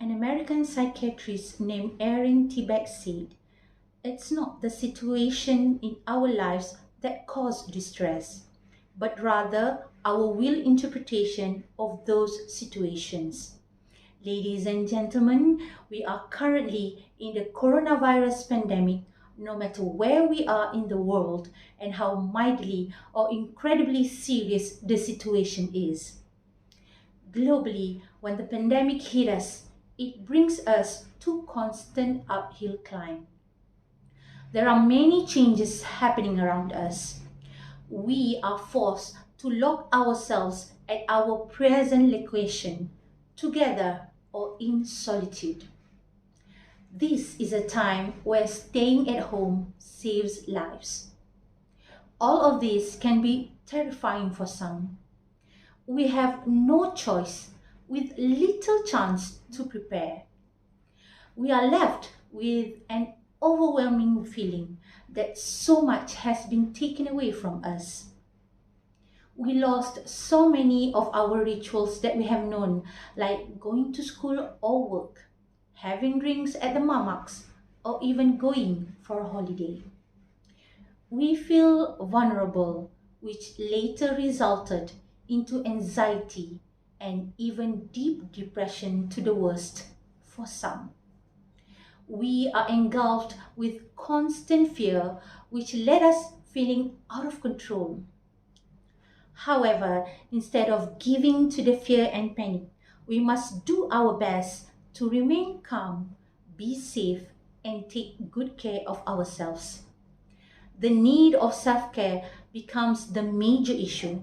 An American psychiatrist named Erin Tibet said, "It's not the situation in our lives that cause distress, but rather our will interpretation of those situations." Ladies and gentlemen, we are currently in the coronavirus pandemic. No matter where we are in the world and how mildly or incredibly serious the situation is. Globally, when the pandemic hit us, it brings us to constant uphill climb. There are many changes happening around us. We are forced to lock ourselves at our present location, together or in solitude. This is a time where staying at home saves lives. All of this can be terrifying for some. We have no choice with little chance to prepare. We are left with an overwhelming feeling that so much has been taken away from us. We lost so many of our rituals that we have known, like going to school or work, having drinks at the mamaks, or even going for a holiday. We feel vulnerable, which later resulted into anxiety and even deep depression to the worst for some. We are engulfed with constant fear, which led us feeling out of control. However, instead of giving to the fear and panic, we must do our best to remain calm, be safe, and take good care of ourselves. The need of self-care becomes the major issue,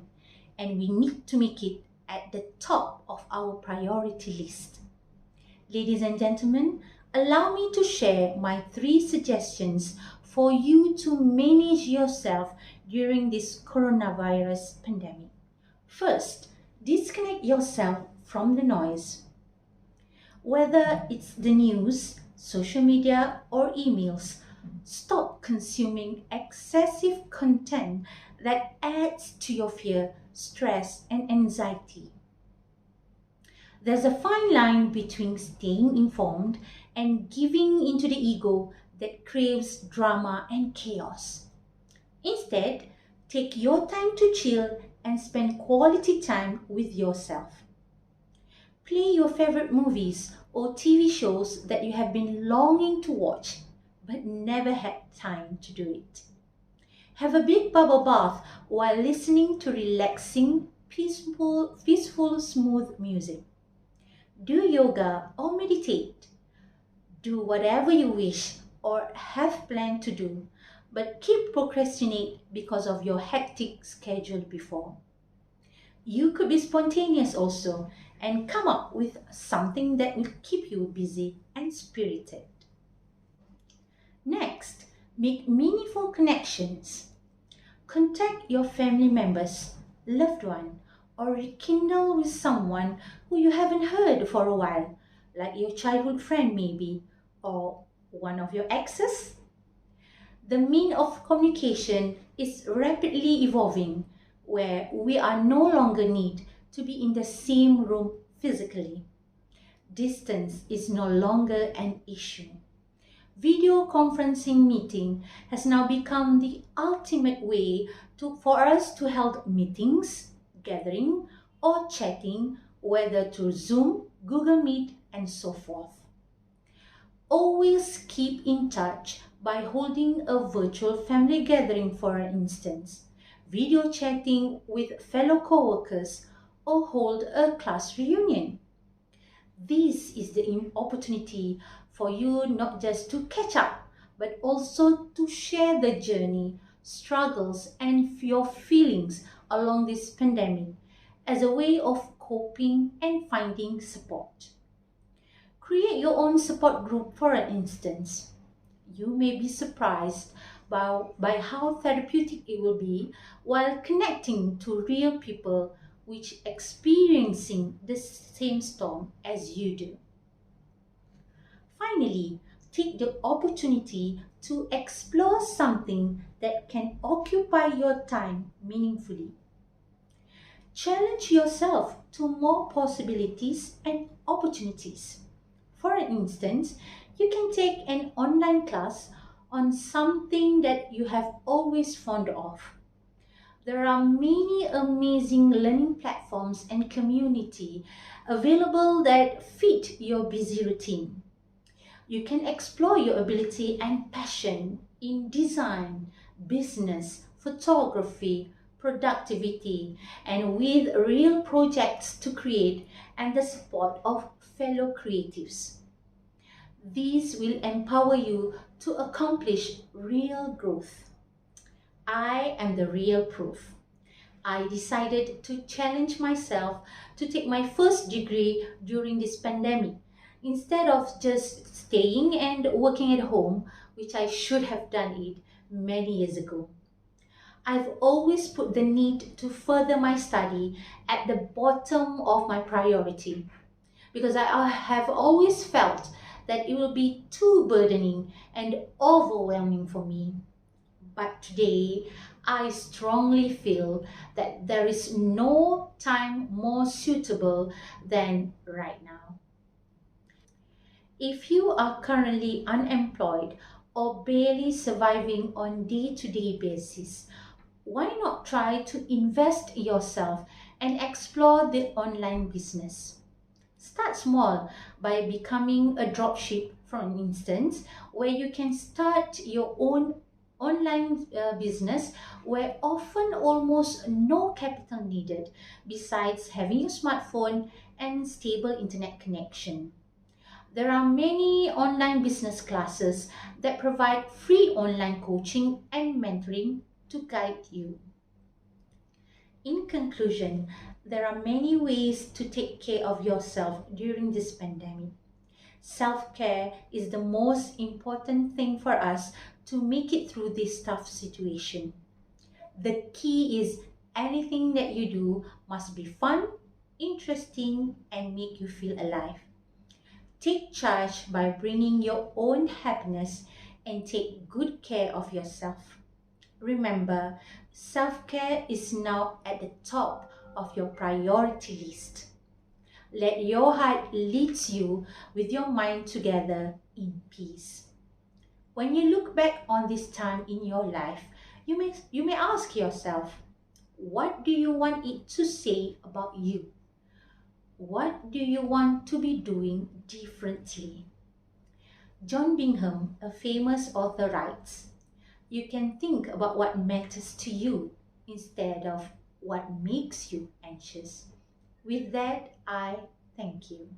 and we need to make it at the top of our priority list. Ladies and gentlemen, allow me to share my 3 suggestions for you to manage yourself during this coronavirus pandemic. First, disconnect yourself from the noise. Whether it's the news, social media, or emails, stop consuming excessive content that adds to your fear, stress, and anxiety. There's a fine line between staying informed and giving into the ego that craves drama and chaos. Instead, take your time to chill and spend quality time with yourself. Play your favorite movies or TV shows that you have been longing to watch but never had time to do it. Have a big bubble bath while listening to relaxing, peaceful, smooth music. Do yoga or meditate. Do whatever you wish or have planned to do, but keep procrastinate because of your hectic schedule before. You could be spontaneous also and come up with something that will keep you busy and spirited. Next, make meaningful connections. Contact your family members, loved one, or rekindle with someone who you haven't heard for a while, like your childhood friend maybe, or one of your exes. The mean of communication is rapidly evolving, where we are no longer need to be in the same room physically. Distance is no longer an issue. Video conferencing meeting has now become the ultimate way for us to hold meetings, gathering, or chatting, whether through Zoom, Google Meet, and so forth. Always keep in touch by holding a virtual family gathering, for instance, video chatting with fellow co-workers, or hold a class reunion. This is the opportunity for you not just to catch up, but also to share the journey, struggles, and your feelings along this pandemic as a way of coping and finding support. Create your own support group, for instance. You may be surprised by how therapeutic it will be while connecting to real people which experiencing the same storm as you do. Finally, take the opportunity to explore something that can occupy your time meaningfully. Challenge yourself to more possibilities and opportunities. For instance, you can take an online class on something that you have always fond of. There are many amazing learning platforms and community available that fit your busy routine. You can explore your ability and passion in design, business, photography, productivity, and with real projects to create and the support of fellow creatives. These will empower you to accomplish real growth. I am the real proof. I decided to challenge myself to take my first degree during this pandemic instead of just staying and working at home, which I should have done it many years ago. I've always put the need to further my study at the bottom of my priority because I have always felt that it will be too burdening and overwhelming for me. But today, I strongly feel that there is no time more suitable than right now. If you are currently unemployed or barely surviving on day-to-day basis, why not try to invest yourself and explore the online business? Start small by becoming a dropship, for instance, where you can start your own online business where often almost no capital needed besides having a smartphone and stable internet connection. There are many online business classes that provide free online coaching and mentoring to guide you. In conclusion, there are many ways to take care of yourself during this pandemic. Self-care is the most important thing for us to make it through this tough situation. The key is anything that you do must be fun, interesting, and make you feel alive. Take charge by bringing your own happiness and take good care of yourself. Remember, self-care is now at the top of your priority list. Let your heart lead you with your mind together in peace. When you look back on this time in your life, you may ask yourself, what do you want it to say about you? What do you want to be doing differently? John Bingham, a famous author, writes, you can think about what matters to you instead of what makes you anxious. With that, I thank you.